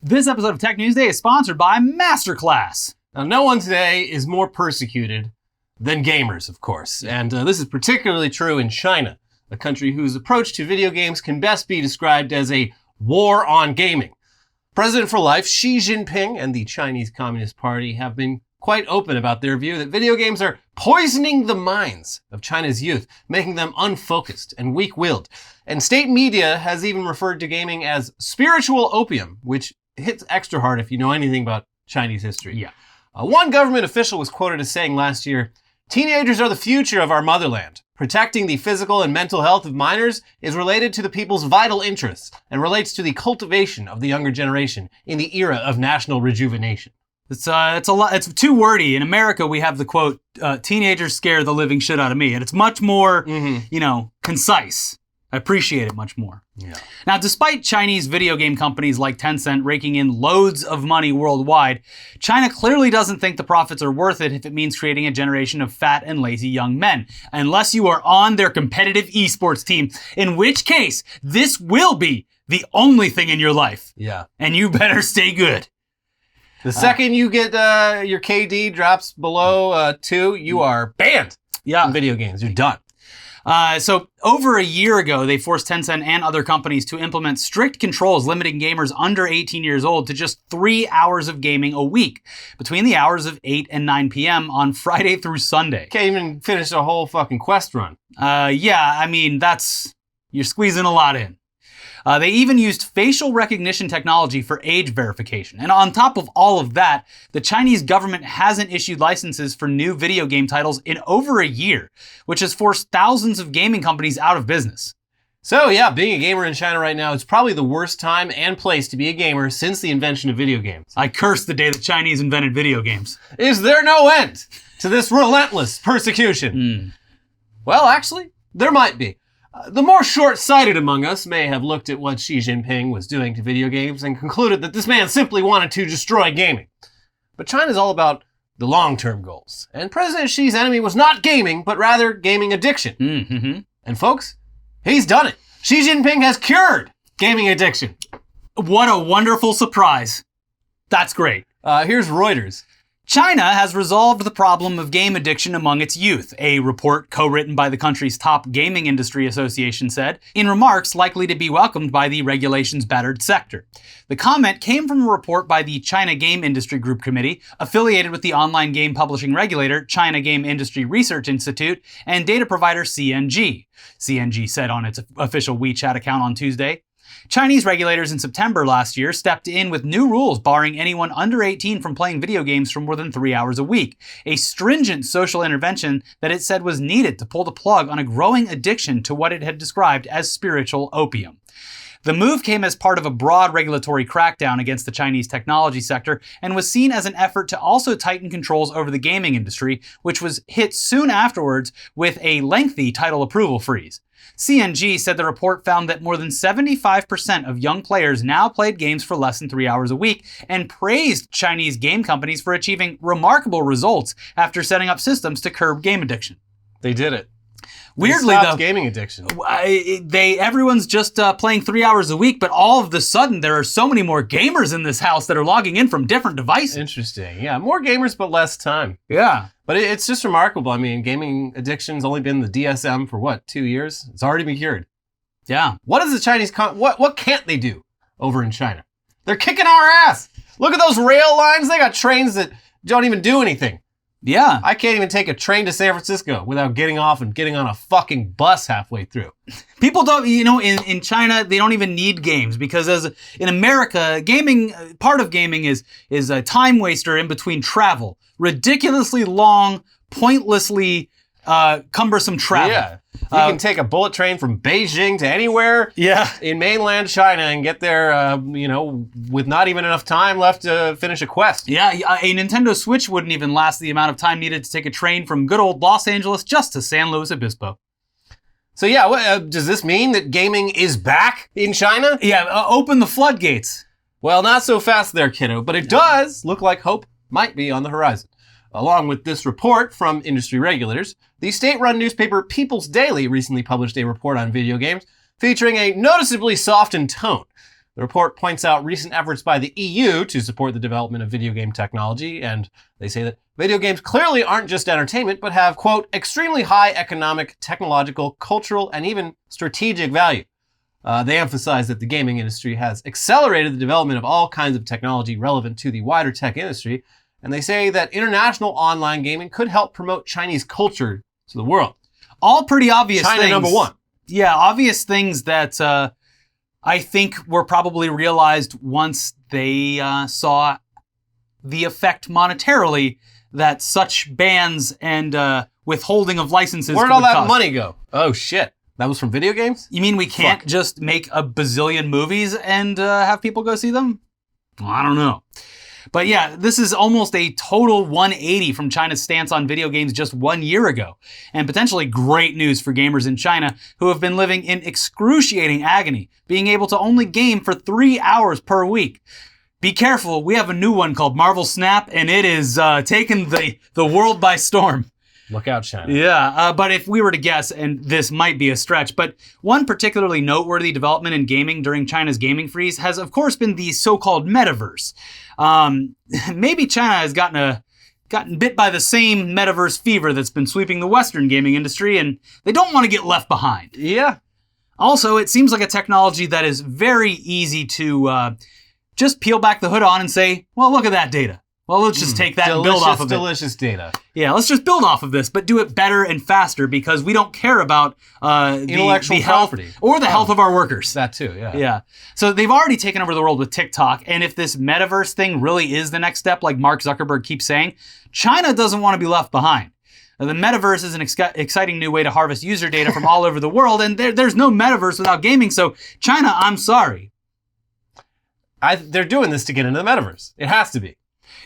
This episode of Tech News Day is sponsored by Masterclass. Now, no one today is more persecuted than gamers, of course. And this is particularly true in China, a country whose approach to video games can best be described as a war on gaming. President for life Xi Jinping and the Chinese Communist Party have been quite open about their view that video games are poisoning the minds of China's youth, making them unfocused and weak-willed. And state media has even referred to gaming as spiritual opium, which hits extra hard if you know anything about Chinese history. Yeah. One government official was quoted as saying last year, "Teenagers are the future of our motherland. Protecting the physical and mental health of minors is related to the people's vital interests and relates to the cultivation of the younger generation in the era of national rejuvenation." It's a lot. It's too wordy. In America, we have the quote, "Teenagers scare the living shit out of me," and it's much more, concise. I appreciate it much more. Yeah. Now, despite Chinese video game companies like Tencent raking in loads of money worldwide, China clearly doesn't think the profits are worth it if it means creating a generation of fat and lazy young men, unless you are on their competitive esports team, in which case this will be the only thing in your life. Yeah. And you better stay good. The second you get your KD drops below 2, you are banned from video games. You're done. So over a year ago, they forced Tencent and other companies to implement strict controls limiting gamers under 18 years old to just 3 hours of gaming a week between the hours of 8 and 9 p.m. on Friday through Sunday. Can't even finish a whole fucking quest run. You're squeezing a lot in. They even used facial recognition technology for age verification. And on top of all of that, the Chinese government hasn't issued licenses for new video game titles in over a year, which has forced thousands of gaming companies out of business. So yeah, being a gamer in China right now is probably the worst time and place to be a gamer since the invention of video games. I curse the day the Chinese invented video games. Is there no end to this relentless persecution? Well, actually, there might be. The more short-sighted among us may have looked at what Xi Jinping was doing to video games and concluded that this man simply wanted to destroy gaming. But China's all about the long-term goals. And President Xi's enemy was not gaming, but rather gaming addiction. Mm-hmm. And folks, he's done it. Xi Jinping has cured gaming addiction. What a wonderful surprise. That's great. Here's Reuters. China has resolved the problem of game addiction among its youth, a report co-written by the country's top gaming industry association said, in remarks likely to be welcomed by the regulations-battered sector. The comment came from a report by the China Game Industry Group Committee, affiliated with the online game publishing regulator, China Game Industry Research Institute, and data provider CNG. CNG said on its official WeChat account on Tuesday. Chinese regulators in September last year stepped in with new rules barring anyone under 18 from playing video games for more than 3 hours a week, a stringent social intervention that it said was needed to pull the plug on a growing addiction to what it had described as spiritual opium. The move came as part of a broad regulatory crackdown against the Chinese technology sector and was seen as an effort to also tighten controls over the gaming industry, which was hit soon afterwards with a lengthy title approval freeze. CNG said the report found that more than 75% of young players now played games for less than 3 hours a week and praised Chinese game companies for achieving remarkable results after setting up systems to curb game addiction. They did it. Weirdly, though, gaming addiction. Everyone's just playing 3 hours a week, but all of a sudden there are so many more gamers in this house that are logging in from different devices. Interesting. Yeah, more gamers, but less time. Yeah. But it's just remarkable. I mean, gaming addiction's only been the DSM for 2 years? It's already been cured. Yeah. What is the Chinese what can't they do over in China? They're kicking our ass. Look at those rail lines. They got trains that don't even do anything. Yeah. I can't even take a train to San Francisco without getting off and getting on a fucking bus halfway through. People don't, in China, they don't even need games because in America, part of gaming is a time waster in between travel. Ridiculously long, pointlessly cumbersome travel. Yeah. You can take a bullet train from Beijing to anywhere in mainland China and get there, with not even enough time left to finish a quest. Yeah, a Nintendo Switch wouldn't even last the amount of time needed to take a train from good old Los Angeles just to San Luis Obispo. So yeah, does this mean that gaming is back in China? Yeah, open the floodgates. Well, not so fast there, kiddo, but it does look like hope might be on the horizon. Along with this report from industry regulators, the state-run newspaper People's Daily recently published a report on video games featuring a noticeably softened tone. The report points out recent efforts by the EU to support the development of video game technology, and they say that video games clearly aren't just entertainment, but have, quote, extremely high economic, technological, cultural, and even strategic value. They emphasize that the gaming industry has accelerated the development of all kinds of technology relevant to the wider tech industry, and they say that international online gaming could help promote Chinese culture to the world. All pretty obvious China things. number one. Yeah, obvious things that I think were probably realized once they saw the effect monetarily that such bans and withholding of licenses Where'd all that cost. money go? Oh, shit. That was from video games? You mean we can't just make a bazillion movies and have people go see them? Well, I don't know. But yeah, this is almost a total 180 from China's stance on video games just 1 year ago, and potentially great news for gamers in China who have been living in excruciating agony, being able to only game for 3 hours per week. Be careful, we have a new one called Marvel Snap, and it is taking the world by storm. Look out, China. Yeah, but if we were to guess, and this might be a stretch, but one particularly noteworthy development in gaming during China's gaming freeze has, of course, been the so-called metaverse. Maybe China has gotten bit by the same metaverse fever that's been sweeping the Western gaming industry, and they don't want to get left behind. Yeah. Also, it seems like a technology that is very easy to just peel back the hood on and say, well, look at that data. Well, let's just take that and build off of it. Delicious data. Yeah, let's just build off of this, but do it better and faster because we don't care about intellectual property or the health of our workers. That too, yeah. Yeah. So they've already taken over the world with TikTok, and if this metaverse thing really is the next step, like Mark Zuckerberg keeps saying, China doesn't want to be left behind. The metaverse is an exciting new way to harvest user data from all over the world, and there's no metaverse without gaming, so China, I'm sorry. They're doing this to get into the metaverse. It has to be.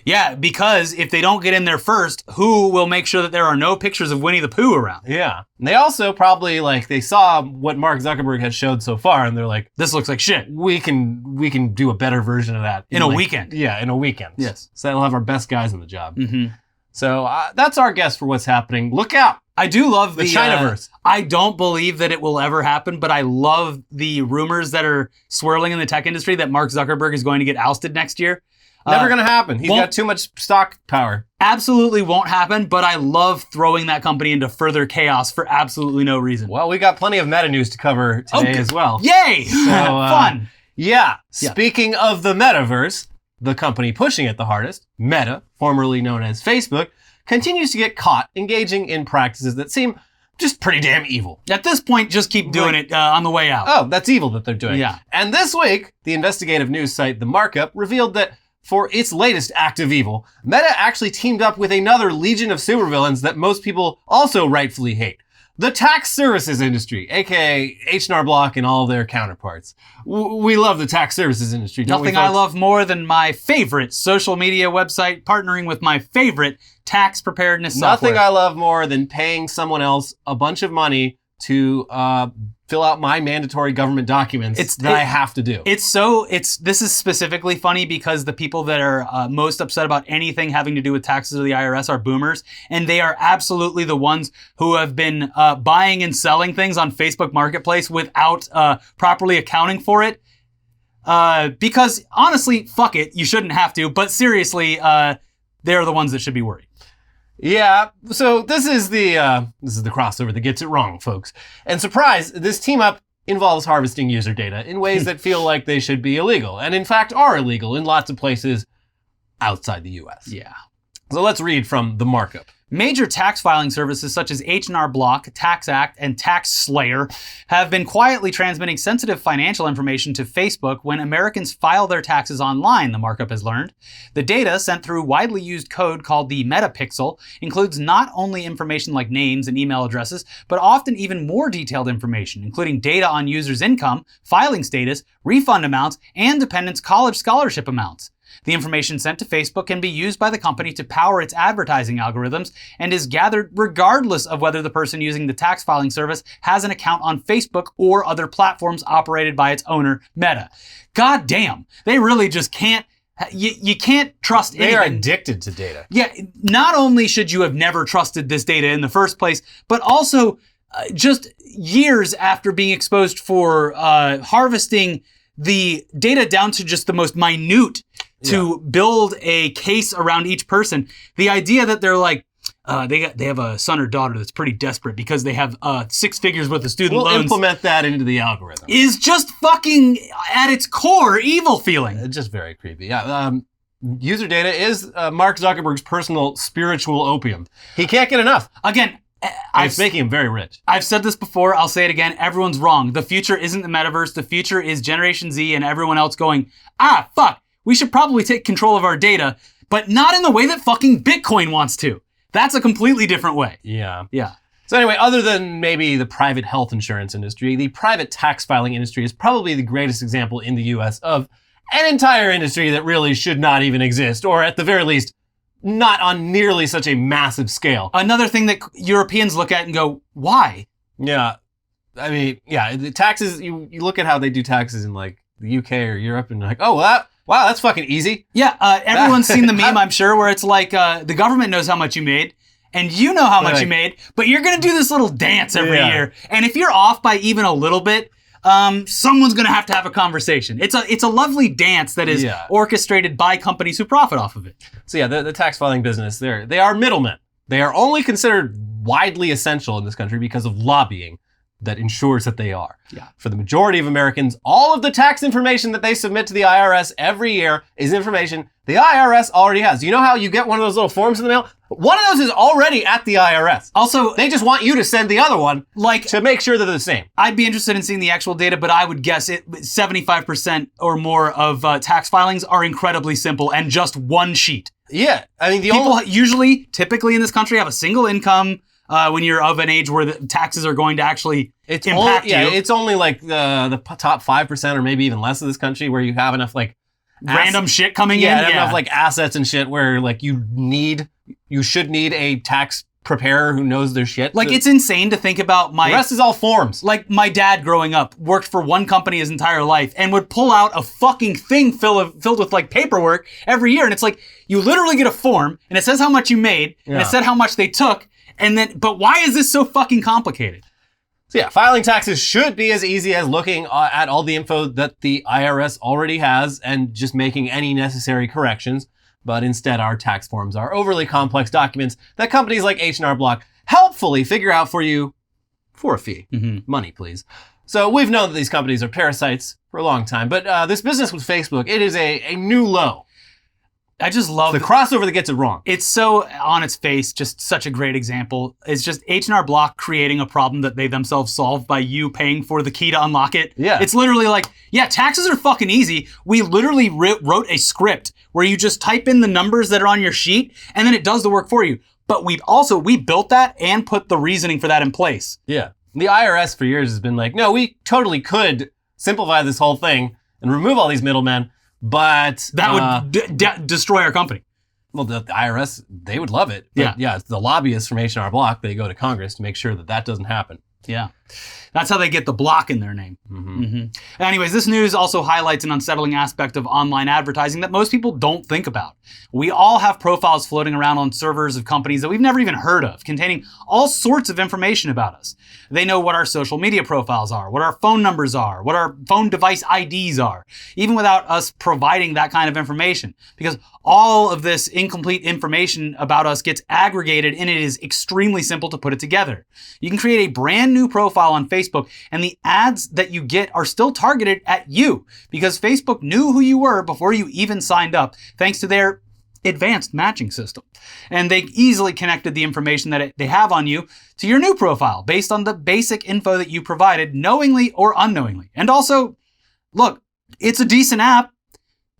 Yeah, because if they don't get in there first, who will make sure that there are no pictures of Winnie the Pooh around? Yeah. And they also probably, they saw what Mark Zuckerberg has showed so far, and they're like, this looks like shit. We can do a better version of that. In a weekend. Yeah, in a weekend. Yes. So that'll have our best guys on the job. Mm-hmm. So that's our guess for what's happening. Look out. I do love the Chinaverse. I don't believe that it will ever happen, but I love the rumors that are swirling in the tech industry that Mark Zuckerberg is going to get ousted next year. Never going to happen. He's got too much stock power. Absolutely won't happen, but I love throwing that company into further chaos for absolutely no reason. Well, we got plenty of meta news to cover today as well. Yay! So, fun. Yeah. Speaking of the metaverse, the company pushing it the hardest, Meta, formerly known as Facebook, continues to get caught engaging in practices that seem just pretty damn evil. At this point, just keep doing it on the way out. Oh, that's evil that they're doing. Yeah. And this week, the investigative news site The Markup revealed that for its latest act of evil, Meta actually teamed up with another legion of supervillains that most people also rightfully hate. The tax services industry, aka H&R Block and all their counterparts. We love the tax services industry, don't we, Nothing I love more than my favorite social media website partnering with my favorite tax preparedness software. Nothing I love more than paying someone else a bunch of money to fill out my mandatory government documents that I have to do. This is specifically funny because the people that are most upset about anything having to do with taxes or the IRS are boomers, and they are absolutely the ones who have been buying and selling things on Facebook Marketplace without properly accounting for it. Because honestly, fuck it, you shouldn't have to, but seriously, they're the ones that should be worried. Yeah, so this is the crossover that gets it wrong, folks. And surprise, this team up involves harvesting user data in ways that feel like they should be illegal, and in fact are illegal in lots of places outside the US. Yeah. So let's read from The Markup. Major tax filing services such as H&R Block, TaxAct, and TaxSlayer have been quietly transmitting sensitive financial information to Facebook when Americans file their taxes online, The Markup has learned. The data, sent through widely used code called the metapixel, includes not only information like names and email addresses, but often even more detailed information, including data on users' income, filing status, refund amounts, and dependents' college scholarship amounts. The information sent to Facebook can be used by the company to power its advertising algorithms and is gathered regardless of whether the person using the tax filing service has an account on Facebook or other platforms operated by its owner, Meta. God damn, they really just can't. You can't trust anything. They are addicted to data. Yeah, not only should you have never trusted this data in the first place, but also just years after being exposed for harvesting the data down to just the most minute to build a case around each person. The idea that they're like, they have a son or daughter that's pretty desperate because they have 6 figures worth of student loans. We'll implement that into the algorithm. Is just fucking, at its core, evil feeling. It's just very creepy. Yeah. User data is Mark Zuckerberg's personal spiritual opium. He can't get enough. Again, it's making him very rich. I've said this before. I'll say it again. Everyone's wrong. The future isn't the metaverse. The future is Generation Z and everyone else going, fuck, we should probably take control of our data, but not in the way that fucking Bitcoin wants to. That's a completely different way. Yeah. Yeah. So anyway, other than maybe the private health insurance industry, the private tax filing industry is probably the greatest example in the US of an entire industry that really should not even exist, or at the very least, not on nearly such a massive scale. Another thing that Europeans look at and go, why? Yeah. I mean, yeah, the taxes, you look at how they do taxes in like the UK or Europe and you're like, oh, wow, that's fucking easy. Yeah, everyone's seen the meme, I'm sure, where it's like the government knows how much you made, and you know how much you made, but you're going to do this little dance every year. And if you're off by even a little bit, someone's going to have a conversation. It's a lovely dance that is orchestrated by companies who profit off of it. So yeah, the tax filing business, they are middlemen. They are only considered widely essential in this country because of lobbying that ensures that they are. Yeah. For the majority of Americans, all of the tax information that they submit to the IRS every year is information the IRS already has. You know how you get one of those little forms in the mail? One of those is already at the IRS. Also, they just want you to send the other one to make sure they're the same. I'd be interested in seeing the actual data, but I would guess 75% or more of tax filings are incredibly simple and just one sheet. Yeah. I mean, people typically in this country have a single income when you're of an age where the taxes are going to actually impact you. It's only like the top 5% or maybe even less of this country where you have enough like random shit coming in. Yeah, enough like assets and shit where like you should need a tax preparer who knows their shit. Like it's insane to think about the rest is all forms. Like my dad growing up worked for one company his entire life and would pull out a fucking thing filled with like paperwork every year. And it's like, you literally get a form and it says how much you made and it said how much they took. And then, but why is this so fucking complicated? So yeah, filing taxes should be as easy as looking at all the info that the IRS already has and just making any necessary corrections. But instead, our tax forms are overly complex documents that companies like H&R Block helpfully figure out for you for a fee. Mm-hmm. Money, please. So we've known that these companies are parasites for a long time, but this business with Facebook, it is a new low. I just love the crossover that gets it wrong. It's so on its face, just such a great example. It's just H&R Block creating a problem that they themselves solve by you paying for the key to unlock it. Yeah. It's literally like, yeah, taxes are fucking easy. We literally wrote a script where you just type in the numbers that are on your sheet and then it does the work for you. But we built that and put the reasoning for that in place. Yeah. The IRS for years has been like, no, we totally could simplify this whole thing and remove all these middlemen. But that would destroy our company. Well, the IRS, they would love it. But yeah, the lobbyists from H&R Block, they go to Congress to make sure that doesn't happen. Yeah. That's how they get the block in their name. Mm-hmm. Mm-hmm. Anyways, this news also highlights an unsettling aspect of online advertising that most people don't think about. We all have profiles floating around on servers of companies that we've never even heard of, containing all sorts of information about us. They know what our social media profiles are, what our phone numbers are, what our phone device IDs are, even without us providing that kind of information. Because all of this incomplete information about us gets aggregated and it is extremely simple to put it together. You can create a brand new profile on Facebook and the ads that you get are still targeted at you because Facebook knew who you were before you even signed up, thanks to their advanced matching system. And they easily connected the information that they have on you to your new profile based on the basic info that you provided, knowingly or unknowingly. And also, look, it's a decent app,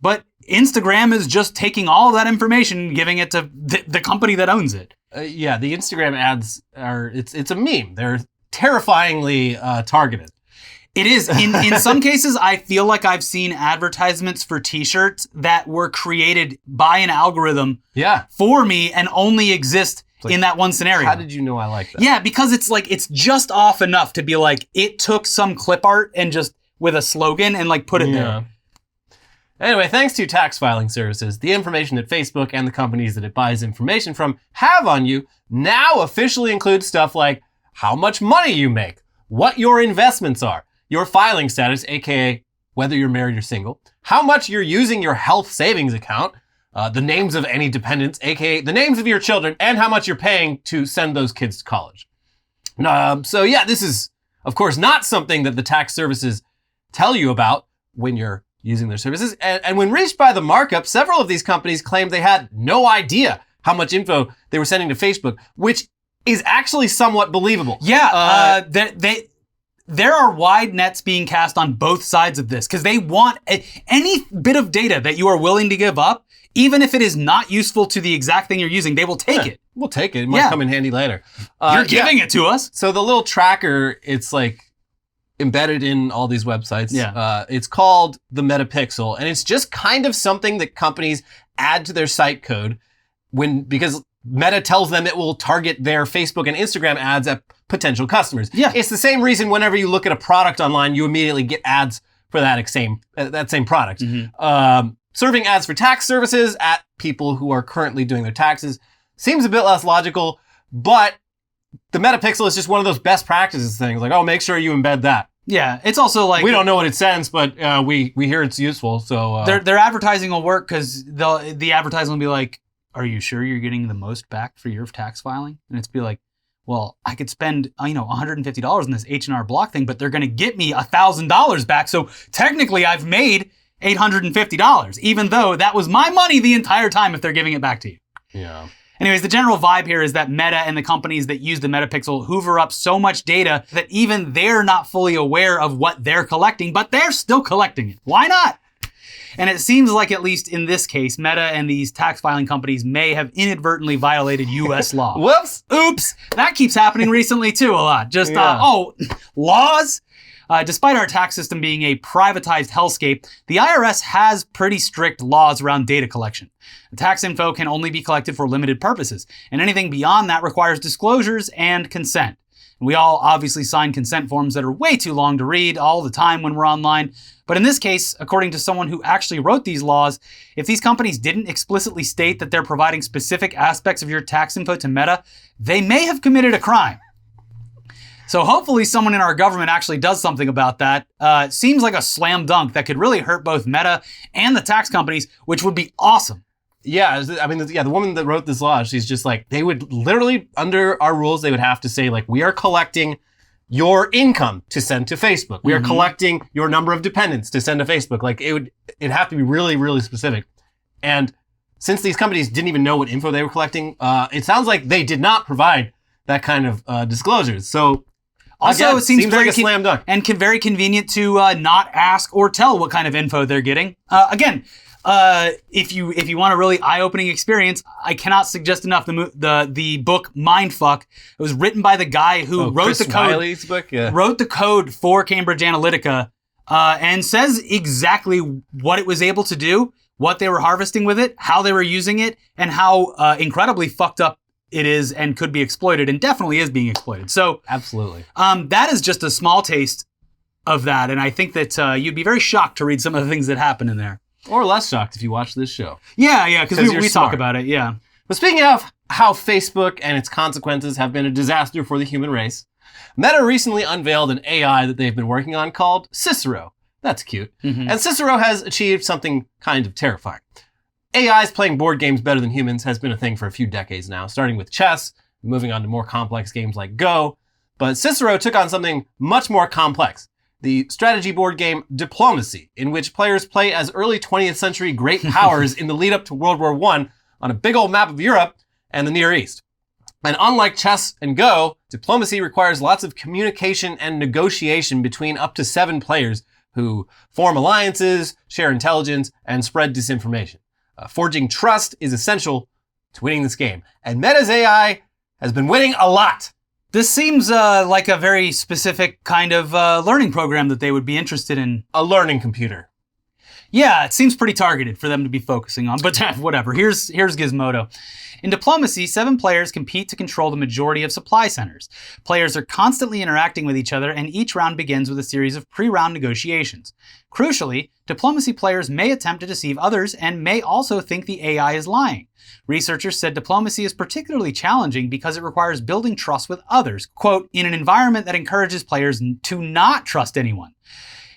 but Instagram is just taking all of that information and giving it to the company that owns it. Yeah, the Instagram ads it's a meme. They're terrifyingly targeted. It is. In some cases, I feel like I've seen advertisements for t-shirts that were created by an algorithm for me and only exist in that one scenario. How did you know I like that? Yeah, because it's just off enough to be like, it took some clip art and just with a slogan and like put it there. Anyway, thanks to tax filing services, the information that Facebook and the companies that it buys information from have on you now officially includes stuff like how much money you make, what your investments are, your filing status, aka whether you're married or single, how much you're using your health savings account, the names of any dependents, aka the names of your children, and how much you're paying to send those kids to college. So yeah, this is, of course, not something that the tax services tell you about when you're using their services. And when reached by the markup, several of these companies claimed they had no idea how much info they were sending to Facebook, which is actually somewhat believable. Yeah, there are wide nets being cast on both sides of this because they want any bit of data that you are willing to give up, even if it is not useful to the exact thing you're using, they will take it. We'll take it. It might come in handy later. You're giving it to us. So the little tracker, it's like embedded in all these websites. Yeah. It's called the Metapixel, and it's just kind of something that companies add to their site code because Meta tells them it will target their Facebook and Instagram ads at potential customers. Yeah. It's the same reason whenever you look at a product online, you immediately get ads for that same product. Mm-hmm. Serving ads for tax services at people who are currently doing their taxes seems a bit less logical, but the Metapixel is just one of those best practices things. Like, oh, make sure you embed that. Yeah, it's also like... We don't know what it sends, but we hear it's useful, so... Their advertising will work because the advertising will be like, are you sure you're getting the most back for your tax filing? And it's be like, well, I could spend, $150 in this H&R Block thing, but they're going to get me $1,000 back. So technically I've made $850, even though that was my money the entire time if they're giving it back to you. Yeah. Anyways, the general vibe here is that Meta and the companies that use the Metapixel hoover up so much data that even they're not fully aware of what they're collecting, but they're still collecting it. Why not? And it seems like, at least in this case, Meta and these tax filing companies may have inadvertently violated U.S. law. Whoops! Oops! That keeps happening recently too a lot. Just, laws? Despite our tax system being a privatized hellscape, the IRS has pretty strict laws around data collection. The tax info can only be collected for limited purposes, and anything beyond that requires disclosures and consent. And we all obviously sign consent forms that are way too long to read all the time when we're online. But in this case, according to someone who actually wrote these laws, if these companies didn't explicitly state that they're providing specific aspects of your tax info to Meta, they may have committed a crime. So hopefully someone in our government actually does something about that. Seems like a slam dunk that could really hurt both Meta and the tax companies, which would be awesome. Yeah, the woman that wrote this law, she's just like, they would literally, under our rules, they would have to say, like, we are collecting your income to send to Facebook. We are collecting your number of dependents to send to Facebook. Like, it'd have to be really, really specific. And since these companies didn't even know what info they were collecting, it sounds like they did not provide that kind of disclosures. So, also, again, it seems very like a slam dunk. And very convenient to not ask or tell what kind of info they're getting. If you want a really eye-opening experience, I cannot suggest enough the book Mindfuck. It was written by the guy who wrote Chris the code. Wiley's book, yeah. Wrote the code for Cambridge Analytica, and says exactly what it was able to do, what they were harvesting with it, how they were using it, and how incredibly fucked up it is and could be exploited, and definitely is being exploited. So absolutely, that is just a small taste of that, and I think that you'd be very shocked to read some of the things that happen in there. Or less shocked if you watch this show. Yeah, because we talk about it, yeah. But speaking of how Facebook and its consequences have been a disaster for the human race, Meta recently unveiled an AI that they've been working on called Cicero. That's cute. Mm-hmm. And Cicero has achieved something kind of terrifying. AIs playing board games better than humans has been a thing for a few decades now, starting with chess, moving on to more complex games like Go. But Cicero took on something much more complex. The strategy board game Diplomacy, in which players play as early 20th century great powers in the lead up to World War I on a big old map of Europe and the Near East. And unlike chess and Go, Diplomacy requires lots of communication and negotiation between up to 7 players who form alliances, share intelligence, and spread disinformation. Forging trust is essential to winning this game. And Meta's AI has been winning a lot. This seems like a very specific kind of learning program that they would be interested in. A learning computer. Yeah, it seems pretty targeted for them to be focusing on, but whatever. Here's Gizmodo. In Diplomacy, 7 players compete to control the majority of supply centers. Players are constantly interacting with each other, and each round begins with a series of pre-round negotiations. Crucially, Diplomacy players may attempt to deceive others and may also think the AI is lying. Researchers said Diplomacy is particularly challenging because it requires building trust with others, quote, in an environment that encourages players to not trust anyone.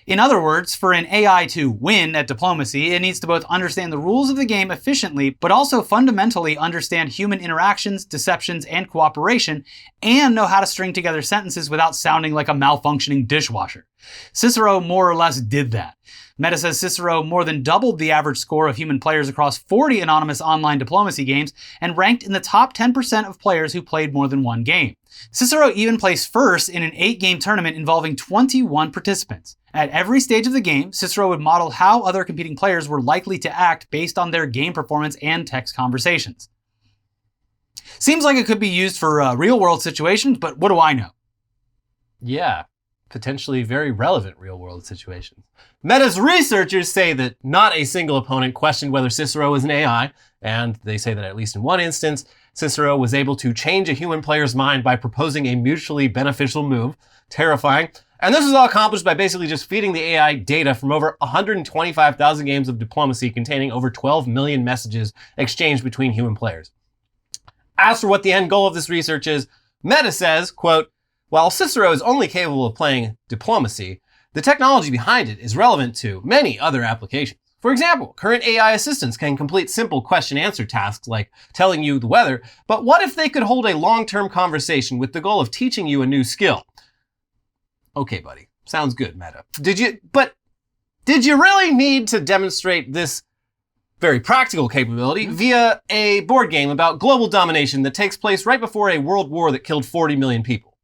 In other words, for an AI to win at diplomacy, it needs to both understand the rules of the game efficiently, but also fundamentally understand human interactions, deceptions, and cooperation, and know how to string together sentences without sounding like a malfunctioning dishwasher. Cicero more or less did that. Meta says Cicero more than doubled the average score of human players across 40 anonymous online diplomacy games and ranked in the top 10% of players who played more than one game. Cicero even placed first in an 8-game tournament involving 21 participants. At every stage of the game, Cicero would model how other competing players were likely to act based on their game performance and text conversations. Seems like it could be used for real-world situations, but what do I know? Yeah, potentially very relevant real-world situations. Meta's researchers say that not a single opponent questioned whether Cicero was an AI, and they say that at least in one instance, Cicero was able to change a human player's mind by proposing a mutually beneficial move. Terrifying. And this was all accomplished by basically just feeding the AI data from over 125,000 games of diplomacy containing over 12 million messages exchanged between human players. As for what the end goal of this research is, Meta says, quote, while Cicero is only capable of playing diplomacy, the technology behind it is relevant to many other applications. For example, current AI assistants can complete simple question-answer tasks like telling you the weather, but what if they could hold a long-term conversation with the goal of teaching you a new skill? Okay, buddy. Sounds good, Meta. Did you really need to demonstrate this very practical capability via a board game about global domination that takes place right before a world war that killed 40 million people?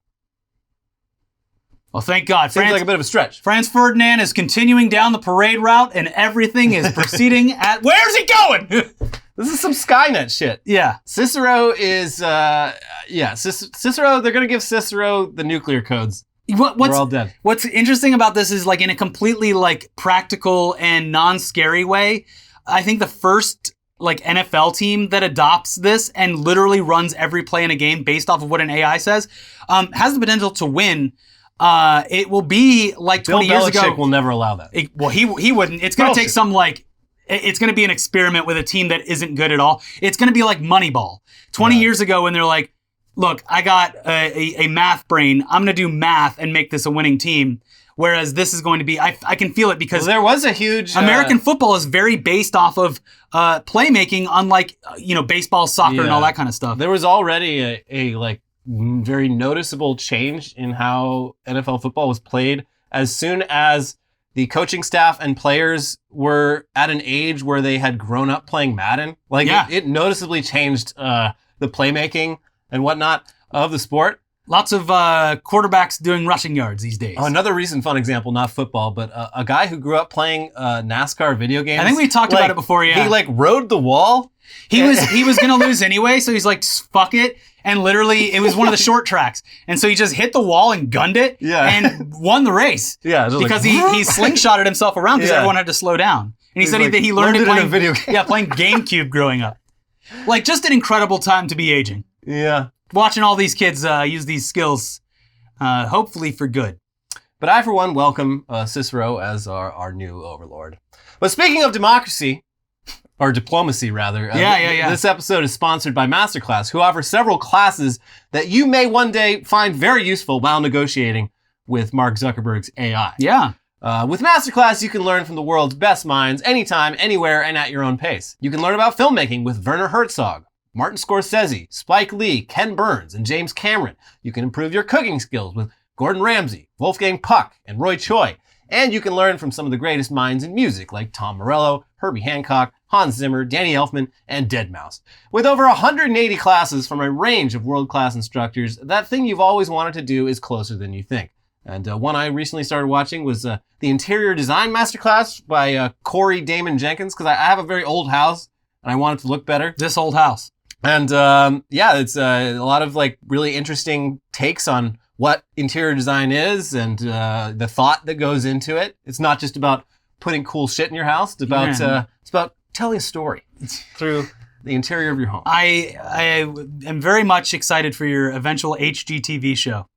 Well, thank God. Seems like a bit of a stretch. Franz Ferdinand is continuing down the parade route and everything is proceeding at... Where's he going? This is some Skynet shit. Yeah. Cicero is, Cicero, they're going to give Cicero the nuclear codes. We're all dead. What's interesting about this is, like, in a completely, like, practical and non-scary way, I think the first, like, NFL team that adopts this and literally runs every play in a game based off of what an AI says, has the potential to win. It will be like 20 years ago. Bill Belichick will never allow that. He wouldn't. It's going to take some, like, it's going to be an experiment with a team that isn't good at all. It's going to be like Moneyball. 20 years ago when they're like, look, I got a math brain. I'm going to do math and make this a winning team. Whereas this is going to be, I can feel it because there was a huge... American football is very based off of playmaking, unlike, baseball, soccer, and all that kind of stuff. There was already a like, very noticeable change in how NFL football was played as soon as the coaching staff and players were at an age where they had grown up playing Madden. Like, it noticeably changed the playmaking and whatnot of the sport. Lots of quarterbacks doing rushing yards these days. Oh, another recent fun example, not football, but a guy who grew up playing NASCAR video games. I think we talked about it before, yeah. He, like, rode the wall. He was going to lose anyway, so he's like, fuck it. And literally, it was one of the short tracks. And so he just hit the wall and gunned it and won the race. Yeah. Because he slingshotted himself around because everyone had to slow down. And he said that he learned it playing, in a video game. playing GameCube growing up. Like, just an incredible time to be aging. Yeah. Watching all these kids use these skills, hopefully for good. But I, for one, welcome Cicero as our new overlord. But speaking of democracy, or diplomacy, rather. This episode is sponsored by Masterclass, who offers several classes that you may one day find very useful while negotiating with Mark Zuckerberg's AI. Yeah. With Masterclass, you can learn from the world's best minds anytime, anywhere, and at your own pace. You can learn about filmmaking with Werner Herzog, Martin Scorsese, Spike Lee, Ken Burns, and James Cameron. You can improve your cooking skills with Gordon Ramsay, Wolfgang Puck, and Roy Choi. And you can learn from some of the greatest minds in music like Tom Morello, Herbie Hancock, Hans Zimmer, Danny Elfman, and deadmau5. With over 180 classes from a range of world-class instructors, that thing you've always wanted to do is closer than you think. And one I recently started watching was the Interior Design Masterclass by Corey Damon Jenkins, because I have a very old house and I want it to look better. This old house. And it's a lot of like really interesting takes on what interior design is and the thought that goes into it. It's not just about putting cool shit in your house. It's about telling a story through the interior of your home. I am very much excited for your eventual HGTV show.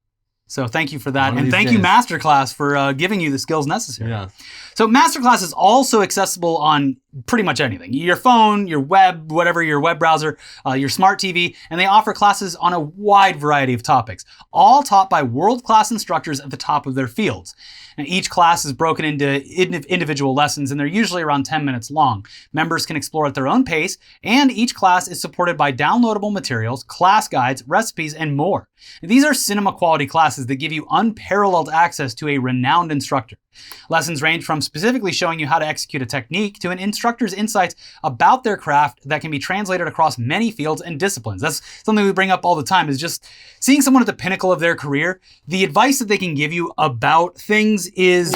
So thank you for that. One of And these thank you, days. Masterclass, for giving you the skills necessary. Yeah. So Masterclass is also accessible on pretty much anything. Your phone, your web, whatever, your web browser, your smart TV, and they offer classes on a wide variety of topics, all taught by world-class instructors at the top of their fields. And each class is broken into individual lessons, and they're usually around 10 minutes long. Members can explore at their own pace, and each class is supported by downloadable materials, class guides, recipes, and more. These are cinema-quality classes that give you unparalleled access to a renowned instructor. Lessons range from specifically showing you how to execute a technique to an instructor's insights about their craft that can be translated across many fields and disciplines. That's something we bring up all the time, is just seeing someone at the pinnacle of their career. The advice that they can give you about things is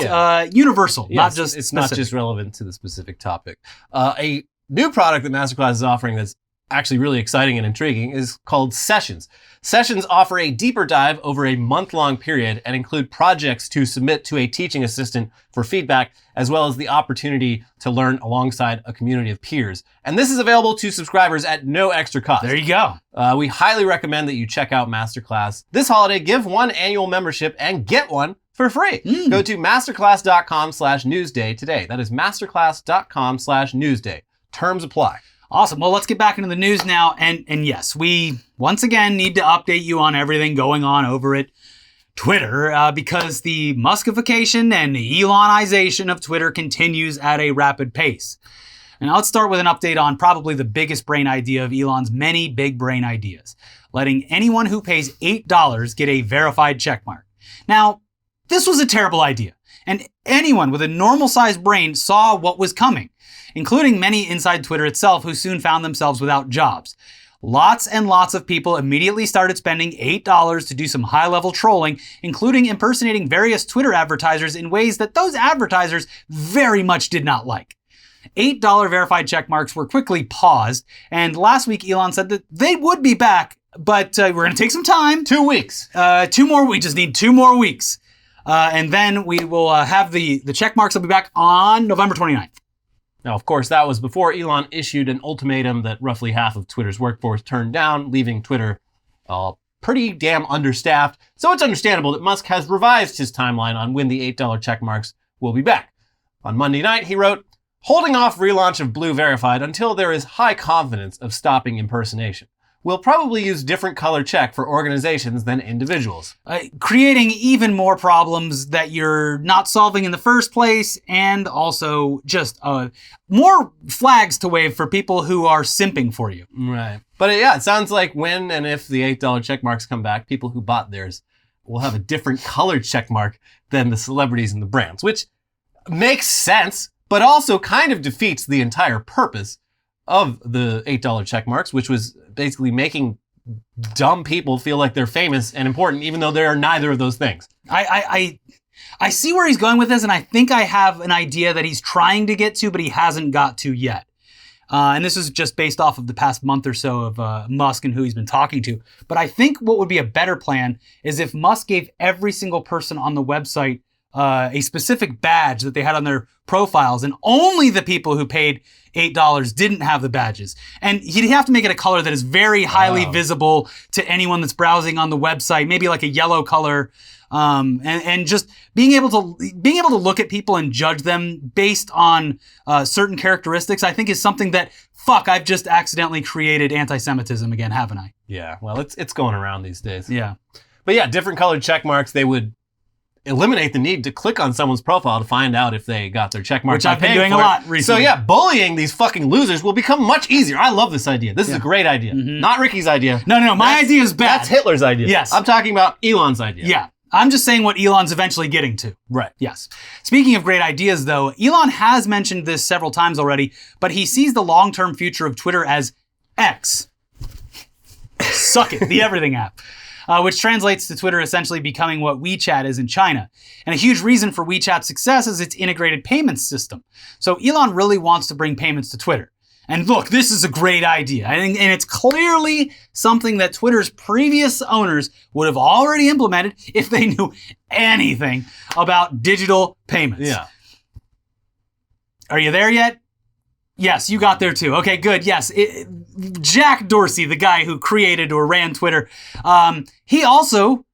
universal, not just it's specific. not just relevant to the specific topic. A new product that Masterclass is offering that's actually really exciting and intriguing is called Sessions. Sessions offer a deeper dive over a month-long period and include projects to submit to a teaching assistant for feedback, as well as the opportunity to learn alongside a community of peers. And this is available to subscribers at no extra cost. There you go. We highly recommend that you check out Masterclass. This holiday, give one annual membership and get one for free. Go to masterclass.com/newsday today. That is masterclass.com/newsday. Terms apply. Awesome. Well, let's get back into the news now. And yes, we once again need to update you on everything going on over at Twitter because the Muskification and Elonization of Twitter continues at a rapid pace. And let's start with an update on probably the biggest brain idea of Elon's many big brain ideas, letting anyone who pays $8 get a verified checkmark. Now, this was a terrible idea, and anyone with a normal-sized brain saw what was coming, including many inside Twitter itself who soon found themselves without jobs. Lots and lots of people immediately started spending $8 to do some high-level trolling, including impersonating various Twitter advertisers in ways that those advertisers very much did not like. $8 verified checkmarks were quickly paused, and last week Elon said that they would be back, but we're going to take some time. 2 weeks. We just need 2 more weeks. And then we will have the checkmarks will be back on November 29th. Now, of course, that was before Elon issued an ultimatum that roughly half of Twitter's workforce turned down, leaving Twitter pretty damn understaffed. So it's understandable that Musk has revised his timeline on when the $8 checkmarks will be back. On Monday night, he wrote, "Holding off relaunch of Blue Verified until there is high confidence of stopping impersonation. We'll probably use different color check for organizations than individuals." Creating even more problems that you're not solving in the first place, and also just more flags to wave for people who are simping for you. Right. But yeah, it sounds like when and if the $8 check marks come back, people who bought theirs will have a different colored check mark than the celebrities and the brands, which makes sense, but also kind of defeats the entire purpose of the $8 check marks, which was basically making dumb people feel like they're famous and important, even though they are neither of those things. I see where he's going with this, and I think I have an idea that he's trying to get to, but he hasn't got to yet. And this is just based off of the past month or so of Musk and who he's been talking to. But I think what would be a better plan is if Musk gave every single person on the website a specific badge that they had on their profiles, and only the people who paid $8 didn't have the badges. And he'd have to make it a color that is very highly visible to anyone that's browsing on the website, maybe like a yellow color. And just being able to look at people and judge them based on certain characteristics, I think is something that, I've just accidentally created anti-Semitism again, haven't I? Yeah, well, it's going around these days. Yeah. But yeah, different colored check marks, they would eliminate the need to click on someone's profile to find out if they got their check mark. Which I've been doing a lot recently. So yeah, bullying these fucking losers will become much easier. I love this idea. This is a great idea. Not Ricky's idea. No, my idea is bad. That's Hitler's idea. Yes. I'm talking about Elon's idea. Yeah. I'm just saying what Elon's eventually getting to. Right. Yes. Speaking of great ideas, though, Elon has mentioned this several times already, but he sees the long-term future of Twitter as X. Suck it, the everything app. Which translates to Twitter essentially becoming what WeChat is in China. And a huge reason for WeChat's success is its integrated payments system. So Elon really wants to bring payments to Twitter. And look, this is a great idea. And it's clearly something that Twitter's previous owners would have already implemented if they knew anything about digital payments. Yeah. Are you there yet? Yes, you got there too. Okay, good. Yes. Jack Dorsey, the guy who created or ran Twitter, he also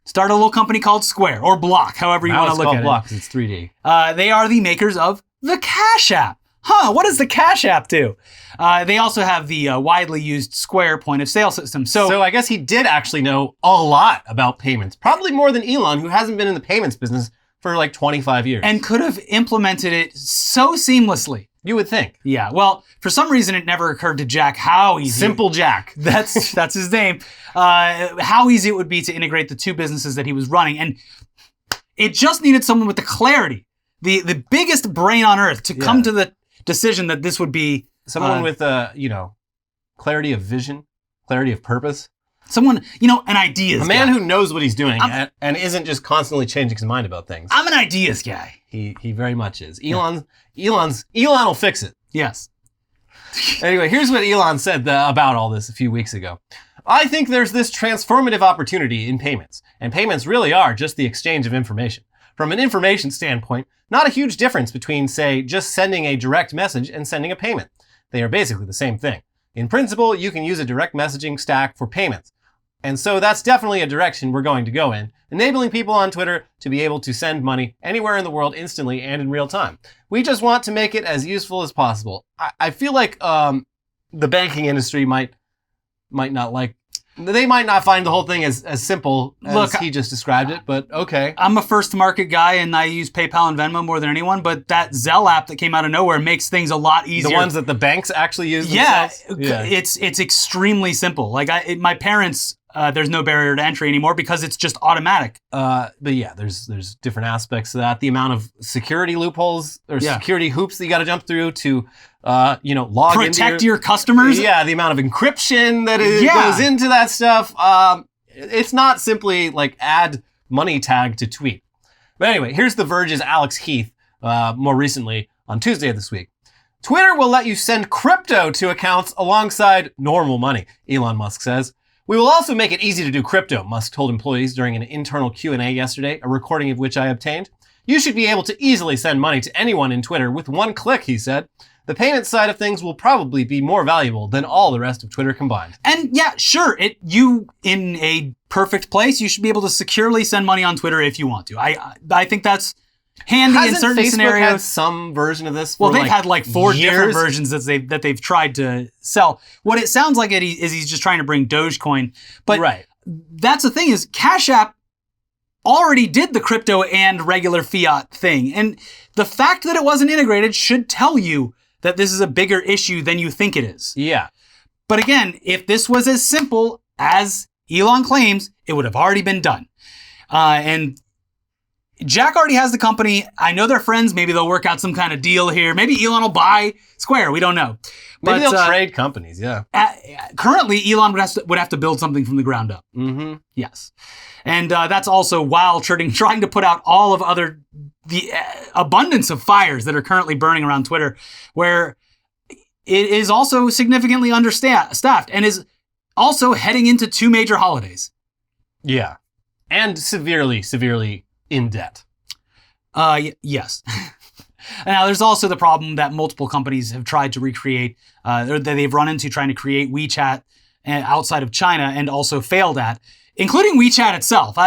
Start a little company called Square, or Block, however you want to look at it. Block, 'cause it's 3D. They are the makers of the Cash App. What does the Cash App do? They also have the widely used Square point-of-sale system. So I guess he did actually know a lot about payments. Probably more than Elon, who hasn't been in the payments business for like 25 years. And could have implemented it so seamlessly. You would think. Yeah, well, for some reason it never occurred to Jack how easy. Simple Jack. That's his name. How easy it would be to integrate the two businesses that he was running. And it just needed someone with the clarity, the biggest brain on earth to come to the decision that this would be. Someone with, clarity of vision, clarity of purpose. Someone, an ideas guy. A man who knows what he's doing and isn't just constantly changing his mind about things. I'm an ideas guy. He very much is. Elon will fix it. Yes. Anyway, here's what Elon said about all this a few weeks ago. I think there's this transformative opportunity in payments, and payments really are just the exchange of information. From an information standpoint, not a huge difference between, say, just sending a direct message and sending a payment. They are basically the same thing. In principle, you can use a direct messaging stack for payments. And so that's definitely a direction we're going to go in, enabling people on Twitter to be able to send money anywhere in the world instantly and in real time. We just want to make it as useful as possible. I feel like the banking industry might not like, they might not find the whole thing as simple as he just described it, but okay. I'm a first market guy and I use PayPal and Venmo more than anyone, but that Zelle app that came out of nowhere makes things a lot easier. The ones that the banks actually use themselves? Yeah. It's extremely simple. Like my parents, there's no barrier to entry anymore because it's just automatic. But yeah, there's different aspects of that. The amount of security loopholes or security hoops that you got to jump through to, log protect your customers. Yeah, the amount of encryption that goes into that stuff. It's not simply like add money tag to tweet. But anyway, here's The Verge's Alex Heath, more recently on Tuesday of this week. Twitter will let you send crypto to accounts alongside normal money, Elon Musk says. We will also make it easy to do crypto, Musk told employees during an internal Q&A yesterday, a recording of which I obtained. You should be able to easily send money to anyone in Twitter with one click, he said. The payment side of things will probably be more valuable than all the rest of Twitter combined. And yeah, sure, you in a perfect place, you should be able to securely send money on Twitter if you want to. I think that's handy in certain Facebook scenarios. Had some version of this. Well, they've had like 4 years. different versions that they've tried to sell. What it sounds like is he's just trying to bring Dogecoin. But that's the thing is Cash App already did the crypto and regular fiat thing. And the fact that it wasn't integrated should tell you that this is a bigger issue than you think it is. Yeah. But again, if this was as simple as Elon claims, it would have already been done. And Jack already has the company. I know they're friends. Maybe they'll work out some kind of deal here. Maybe Elon will buy Square. We don't know. Maybe they'll trade companies, yeah. Currently, Elon would have to build something from the ground up. Mm-hmm. Yes. And that's also while trying to put out all of the abundance of fires that are currently burning around Twitter, where it is also significantly understaffed and is also heading into 2 major holidays. Yeah. And severely in debt. Yes. Now, there's also the problem that multiple companies have tried to recreate, or that they've run into trying to create WeChat outside of China and also failed at, including WeChat itself.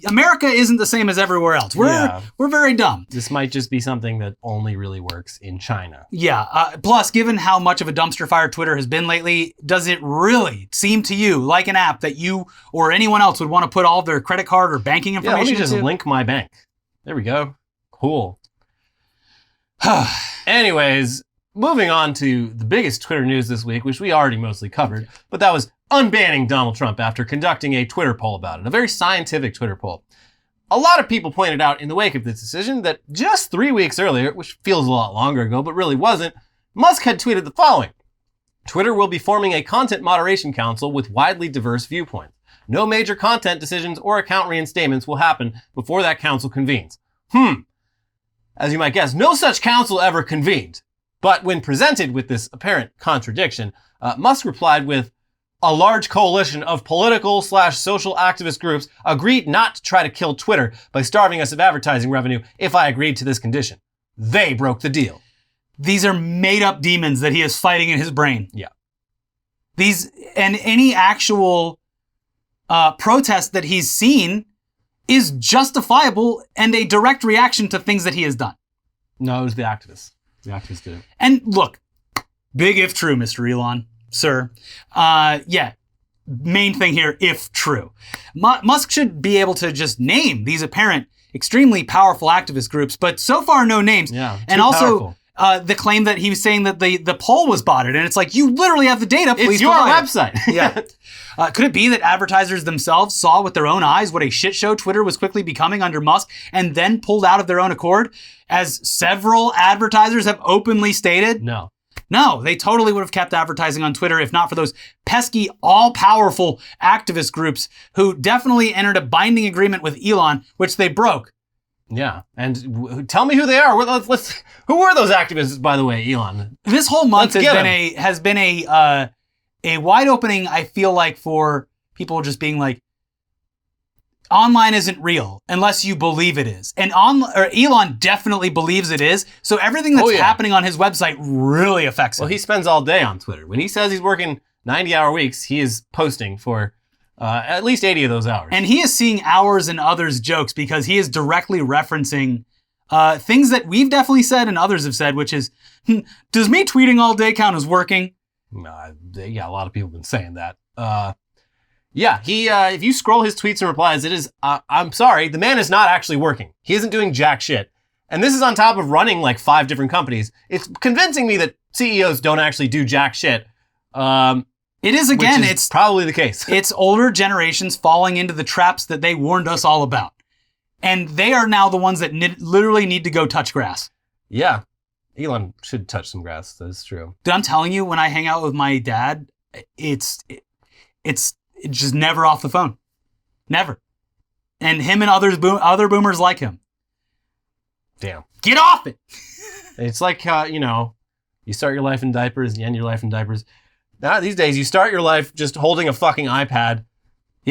America isn't the same as everywhere else. We're very dumb. This might just be something that only really works in China. Yeah. Plus, given how much of a dumpster fire Twitter has been lately, does it really seem to you like an app that you or anyone else would want to put all of their credit card or banking information into? Yeah, let me just into? link my bank. There we go. Cool. Anyways, moving on to the biggest Twitter news this week, which we already mostly covered, but that was unbanning Donald Trump after conducting a Twitter poll about it, a very scientific Twitter poll. A lot of people pointed out in the wake of this decision that just 3 weeks earlier, which feels a lot longer ago, but really wasn't, Musk had tweeted the following. Twitter will be forming a content moderation council with widely diverse viewpoints. No major content decisions or account reinstatements will happen before that council convenes. As you might guess, no such council ever convened. But when presented with this apparent contradiction, Musk replied with, a large coalition of political/social activist groups agreed not to try to kill Twitter by starving us of advertising revenue if I agreed to this condition. They broke the deal. These are made-up demons that he is fighting in his brain. Yeah. And any actual protest that he's seen is justifiable and a direct reaction to things that he has done. No, it was the activists. The activists did it. And look, big if true, Mr. Elon, sir. Main thing here, if true. Musk should be able to just name these apparent extremely powerful activist groups, but so far no names. Yeah, and also the claim that he was saying that the poll was botted, and it's like, you literally have the data, please It's your website. Yeah. Could it be that advertisers themselves saw with their own eyes what a shit show Twitter was quickly becoming under Musk and then pulled out of their own accord, as several advertisers have openly stated? No, they totally would have kept advertising on Twitter if not for those pesky, all-powerful activist groups who definitely entered a binding agreement with Elon, which they broke. Yeah, and tell me who they are. Who were those activists, by the way, Elon? This whole month has been a wide opening, I feel like, for people just being like, online isn't real unless you believe it is. And Elon definitely believes it is. So everything that's happening on his website really affects him. Well, he spends all day on Twitter. When he says he's working 90-hour weeks, he is posting for at least 80 of those hours. And he is seeing ours and others' jokes because he is directly referencing things that we've definitely said and others have said, which is, does me tweeting all day count as working? Yeah, a lot of people have been saying that. Yeah, if you scroll his tweets and replies, it is, I'm sorry, the man is not actually working. He isn't doing jack shit. And this is on top of running like 5 different companies. It's convincing me that CEOs don't actually do jack shit. It is, again, it's probably the case. It's older generations falling into the traps that they warned us all about. And they are now the ones that literally need to go touch grass. Yeah. Elon should touch some grass. That's true. Dude, I'm telling you, when I hang out with my dad, it's just never off the phone. Never. And him and other boomers like him. Damn. Get off it! It's like, you start your life in diapers, you end your life in diapers. Now, these days, you start your life just holding a fucking iPad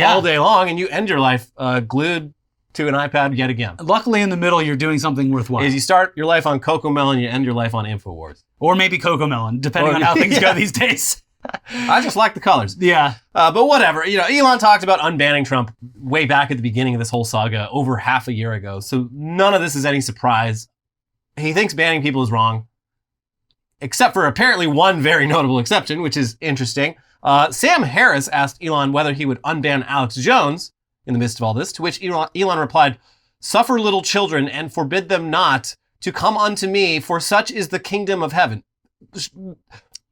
all day long, and you end your life glued to an iPad yet again. Luckily, in the middle, you're doing something worthwhile. You start your life on Cocomelon, you end your life on InfoWars. Or maybe Cocomelon, depending on how things go these days. I just like the colors. Yeah. But whatever. Elon talked about unbanning Trump way back at the beginning of this whole saga over half a year ago. So none of this is any surprise. He thinks banning people is wrong. Except for apparently one very notable exception, which is interesting. Sam Harris asked Elon whether he would unban Alex Jones in the midst of all this, to which Elon replied, "Suffer little children and forbid them not to come unto me, for such is the kingdom of heaven."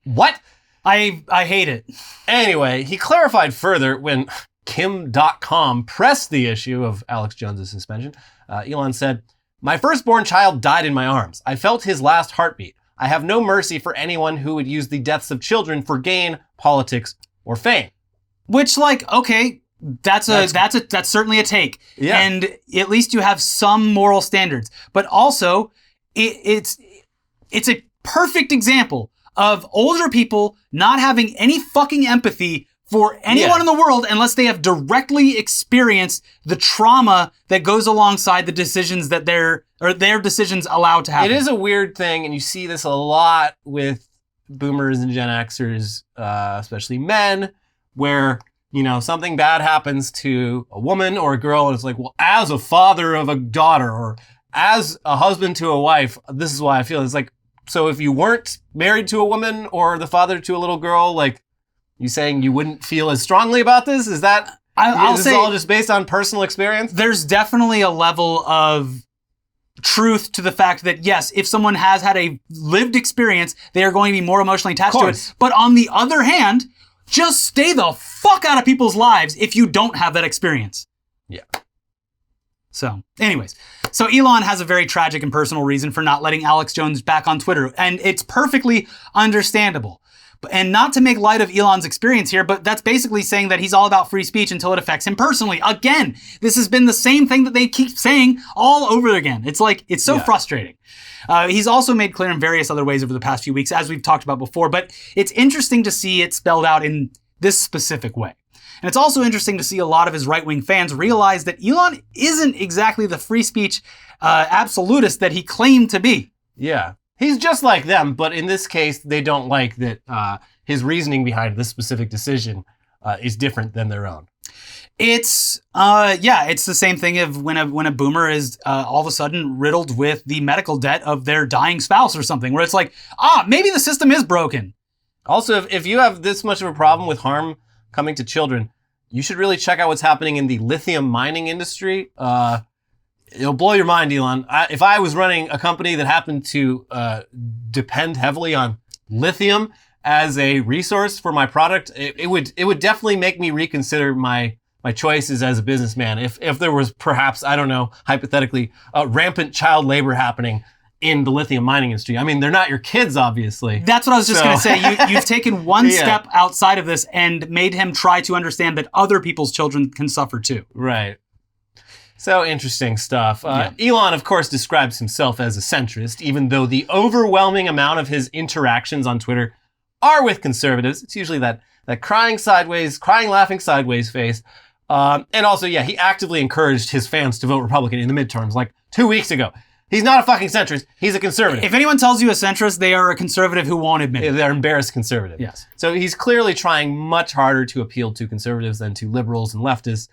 What? I hate it. Anyway, he clarified further when Kim.com pressed the issue of Alex Jones' suspension. Elon said, "My firstborn child died in my arms. I felt his last heartbeat. I have no mercy for anyone who would use the deaths of children for gain, politics, or fame." Which, okay, that's certainly a take. Yeah. And at least you have some moral standards. But also, it's a perfect example of older people not having any fucking empathy for anyone in the world unless they have directly experienced the trauma that goes alongside the decisions that their decisions allowed to happen. It is a weird thing, and you see this a lot with boomers and Gen Xers, especially men, where, something bad happens to a woman or a girl, and it's like, well, as a father of a daughter or as a husband to a wife, this is why I feel. It's like, so if you weren't married to a woman or the father to a little girl, like, you saying you wouldn't feel as strongly about this? Is that I'll say all just based on personal experience? There's definitely a level of truth to the fact that, yes, if someone has had a lived experience, they are going to be more emotionally attached to it. But on the other hand, just stay the fuck out of people's lives if you don't have that experience. Yeah. So, anyways. So Elon has a very tragic and personal reason for not letting Alex Jones back on Twitter, and it's perfectly understandable. And not to make light of Elon's experience here, but that's basically saying that he's all about free speech until it affects him personally. Again, this has been the same thing that they keep saying all over again. It's like, it's so frustrating. He's also made clear in various other ways over the past few weeks, as we've talked about before, but it's interesting to see it spelled out in this specific way. And it's also interesting to see a lot of his right-wing fans realize that Elon isn't exactly the free speech absolutist that he claimed to be. Yeah. He's just like them, but in this case, they don't like that his reasoning behind this specific decision is different than their own. It's it's the same thing of when a boomer is all of a sudden riddled with the medical debt of their dying spouse or something, where it's like, maybe the system is broken. Also, if you have this much of a problem with harm coming to children, you should really check out what's happening in the lithium mining industry. It'll blow your mind, Elon. If I was running a company that happened to depend heavily on lithium as a resource for my product, it would definitely make me reconsider my choices as a businessman. If there was perhaps, I don't know, hypothetically, rampant child labor happening in the lithium mining industry. I mean, they're not your kids, obviously. That's what I was just going to say. You've taken one step outside of this and made him try to understand that other people's children can suffer too. Right. So interesting stuff. Elon, of course, describes himself as a centrist, even though the overwhelming amount of his interactions on Twitter are with conservatives. It's usually that crying, laughing sideways face. And also, he actively encouraged his fans to vote Republican in the midterms, like 2 weeks ago. He's not a fucking centrist. He's a conservative. If anyone tells you a centrist, they are a conservative who won't admit it. They're embarrassed conservative. Yes. So he's clearly trying much harder to appeal to conservatives than to liberals and leftists.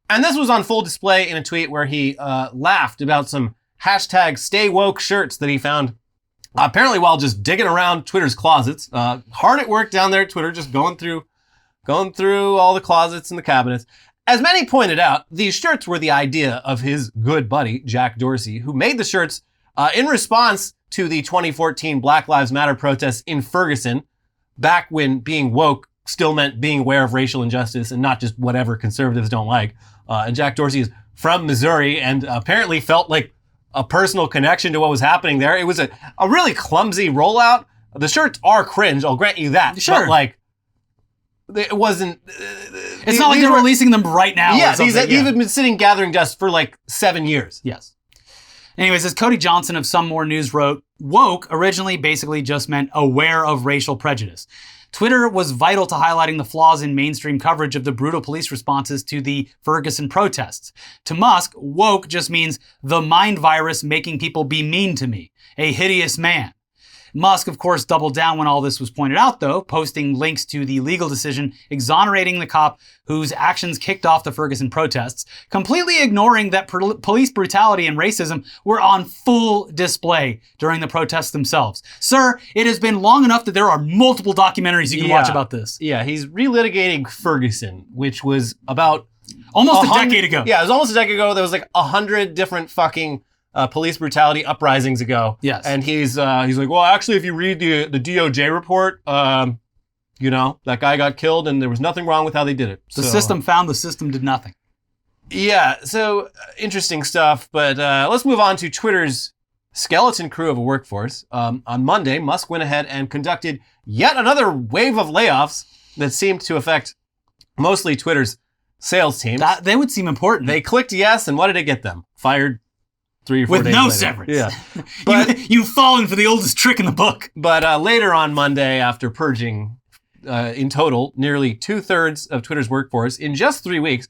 And this was on full display in a tweet where he laughed about some hashtag stay woke shirts that he found apparently while just digging around Twitter's closets. Hard at work down there at Twitter, just going through all the closets and the cabinets. As many pointed out, these shirts were the idea of his good buddy, Jack Dorsey, who made the shirts in response to the 2014 Black Lives Matter protests in Ferguson, back when being woke still meant being aware of racial injustice and not just whatever conservatives don't like. And Jack Dorsey is from Missouri and apparently felt like a personal connection to what was happening there. It was a really clumsy rollout. The shirts are cringe, I'll grant you that. Sure. But it wasn't... It's not like they're releasing them right now. Yeah, these have been sitting gathering dust for 7 years. Yes. Anyways, as Cody Johnson of Some More News wrote, woke originally basically just meant aware of racial prejudice. Twitter was vital to highlighting the flaws in mainstream coverage of the brutal police responses to the Ferguson protests. To Musk, woke just means the mind virus making people be mean to me, a hideous man. Musk, of course, doubled down when all this was pointed out, though, posting links to the legal decision exonerating the cop whose actions kicked off the Ferguson protests, completely ignoring that police brutality and racism were on full display during the protests themselves. Sir, it has been long enough that there are multiple documentaries you can watch about this. Yeah, he's relitigating Ferguson, which was about... almost a decade ago. Yeah, it was almost a decade ago. There was 100 different fucking... police brutality uprisings ago. Yes. And he's like, well, actually, if you read the DOJ report, that guy got killed and there was nothing wrong with how they did it. The system found the system did nothing. Yeah, so interesting stuff. But let's move on to Twitter's skeleton crew of a workforce. On Monday, Musk went ahead and conducted yet another wave of layoffs that seemed to affect mostly Twitter's sales teams. They would seem important. They clicked yes, and what did it get them? Fired 3 or 4 days with no later. severance. Yeah. But you've fallen for the oldest trick in the book. But later on Monday, after purging in total nearly 2/3 of Twitter's workforce in just 3 weeks,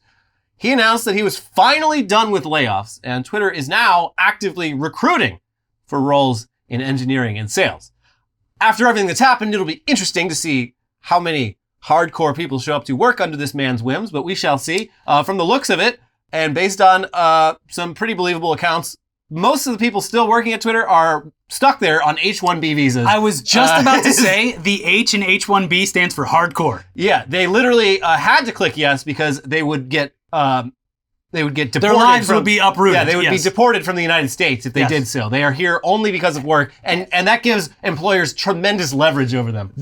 he announced that he was finally done with layoffs, and Twitter is now actively recruiting for roles in engineering and sales. After everything that's happened, it'll be interesting to see how many hardcore people show up to work under this man's whims, but we shall see. From the looks of it, and based on some pretty believable accounts, most of the people still working at Twitter are stuck there on H-1B visas. I was just about to say the H in H-1B stands for hardcore. Yeah, they literally had to click yes because they would get deported. Their lives would be uprooted. Yeah, they would be deported from the United States if they did so. They are here only because of work, and that gives employers tremendous leverage over them.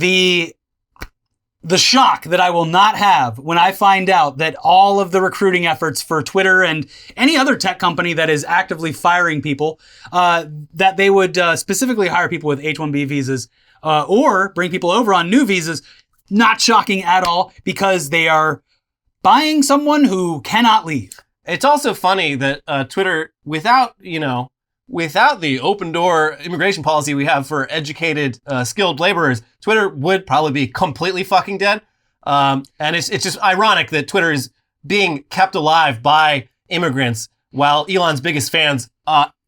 The shock that I will not have when I find out that all of the recruiting efforts for Twitter and any other tech company that is actively firing people, that they would specifically hire people with H-1B visas or bring people over on new visas, not shocking at all because they are buying someone who cannot leave. It's also funny that Twitter, without the open door immigration policy we have for educated, skilled laborers, Twitter would probably be completely fucking dead. And it's just ironic that Twitter is being kept alive by immigrants while Elon's biggest fans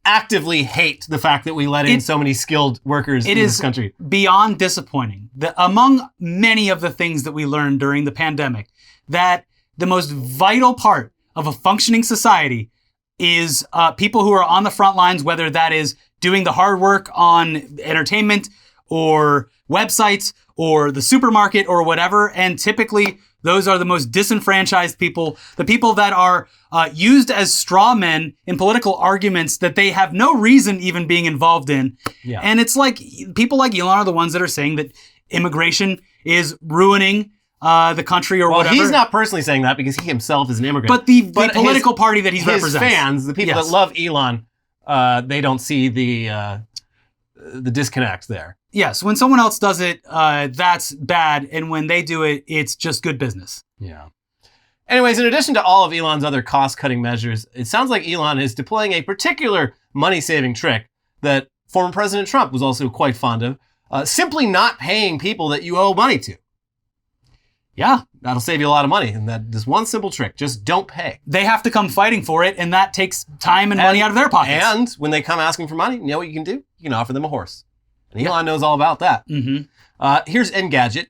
actively hate the fact that we let in so many skilled workers in this country. It is beyond disappointing that among many of the things that we learned during the pandemic, that the most vital part of a functioning society is people who are on the front lines, whether that is doing the hard work on entertainment or websites or the supermarket or whatever. And typically those are the most disenfranchised people, the people that are used as straw men in political arguments that they have no reason even being involved in. Yeah. And it's like people like Elon are the ones that are saying that immigration is ruining the country or whatever. He's not personally saying that because he himself is an immigrant. But the political party that he his represents. fans, the people that love Elon, they don't see the disconnect there. Yes, when someone else does it, that's bad. And when they do it, it's just good business. Yeah. Anyways, in addition to all of Elon's other cost-cutting measures, it sounds like Elon is deploying a particular money-saving trick that former President Trump was also quite fond of, simply not paying people that you owe money to. Yeah. That'll save you a lot of money. And this one simple trick, just don't pay. They have to come fighting for it, and that takes time and money out of their pockets. And when they come asking for money, you know what you can do? You can offer them a horse. And Elon knows all about that. Mm-hmm. Here's Engadget.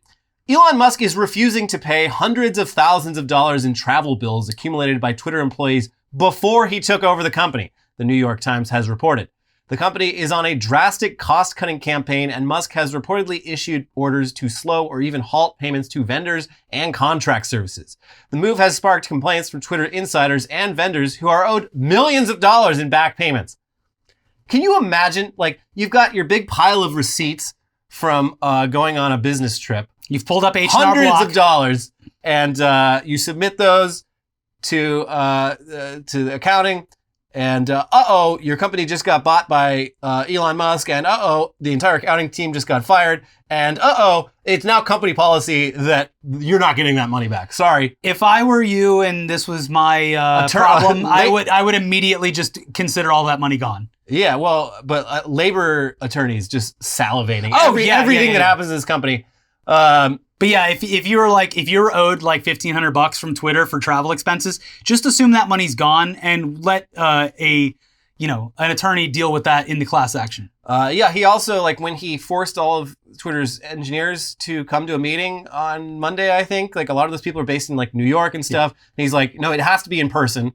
Elon Musk is refusing to pay hundreds of thousands of dollars in travel bills accumulated by Twitter employees before he took over the company, the New York Times has reported. The company is on a drastic cost-cutting campaign, and Musk has reportedly issued orders to slow or even halt payments to vendors and contract services. The move has sparked complaints from Twitter insiders and vendors who are owed millions of dollars in back payments. Can you imagine, like, you've got your big pile of receipts from going on a business trip. You've pulled up H&R Block. Hundreds of dollars, and you submit those to accounting. And your company just got bought by Elon Musk, and the entire accounting team just got fired, and it's now company policy that you're not getting that money back. Sorry. If I were you and this was my problem, I would immediately just consider all that money gone. Yeah, well, but labor attorneys just salivating. Everything that happens in this company. But yeah, if you're owed like $1,500 from Twitter for travel expenses, just assume that money's gone and let an attorney deal with that in the class action. He also, like, when he forced all of Twitter's engineers to come to a meeting on Monday, I think, like, a lot of those people are based in like New York and stuff. And he's like, no, it has to be in person.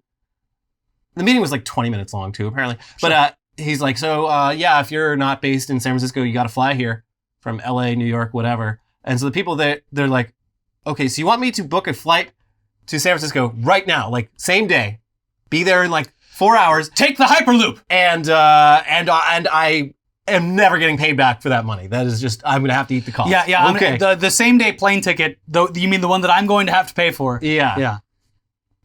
The meeting was like 20 minutes long too, apparently. Sure. But he's like, if you're not based in San Francisco, you got to fly here from LA, New York, whatever. And so the people they're like, okay, so you want me to book a flight to San Francisco right now, like same day, be there in like 4 hours, take the Hyperloop, and I am never getting paid back for that money. That is just, I'm gonna have to eat the cost. Yeah. Okay. The same day plane ticket, though, you mean the one that I'm going to have to pay for? Yeah.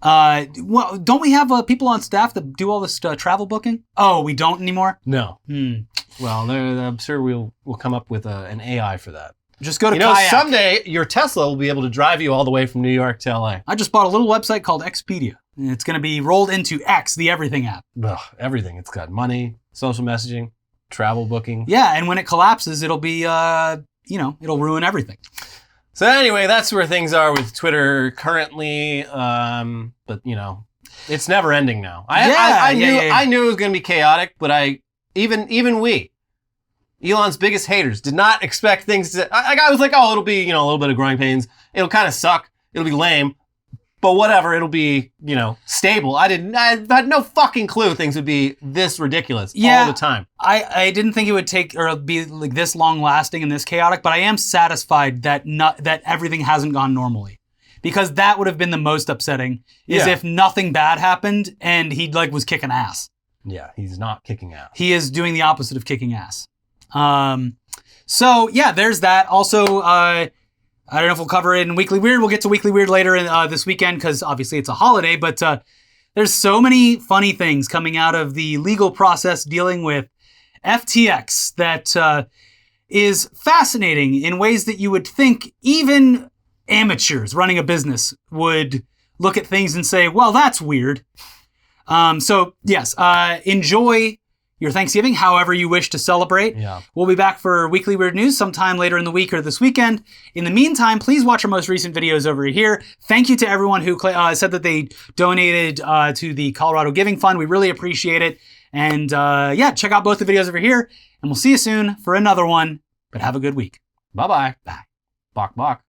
Well, don't we have people on staff that do all this travel booking? Oh, we don't anymore? No. Well, I'm sure we'll come up with an AI for that. Just go to Kayak. Someday your Tesla will be able to drive you all the way from New York to LA. I just bought a little website called Expedia. And it's going to be rolled into X, the everything app. Ugh, everything. It's got money, social messaging, travel booking. Yeah, and when it collapses, it'll be, it'll ruin everything. So anyway, that's where things are with Twitter currently. But, it's never ending now. I knew it was going to be chaotic, but even we, Elon's biggest haters, did not expect things to... I was like, it'll be, a little bit of growing pains. It'll kind of suck. It'll be lame. But whatever, it'll be, stable. I had no fucking clue things would be this ridiculous all the time. I didn't think it would take or be like this long lasting and this chaotic, but I am satisfied that everything hasn't gone normally. Because that would have been the most upsetting, if nothing bad happened and he was kicking ass. Yeah, he's not kicking ass. He is doing the opposite of kicking ass. So yeah, there's that. Also, I don't know if we'll cover it in Weekly Weird. We'll get to Weekly Weird later this weekend because obviously it's a holiday, but there's so many funny things coming out of the legal process dealing with FTX that is fascinating in ways that you would think even amateurs running a business would look at things and say, well, that's weird. So yes, enjoy your Thanksgiving, however you wish to celebrate. Yeah. We'll be back for Weekly Weird News sometime later in the week or this weekend. In the meantime, please watch our most recent videos over here. Thank you to everyone who said that they donated to the Colorado Giving Fund. We really appreciate it. And check out both the videos over here. And we'll see you soon for another one. But have a good week. Bye-bye. Bye. Bok, bok.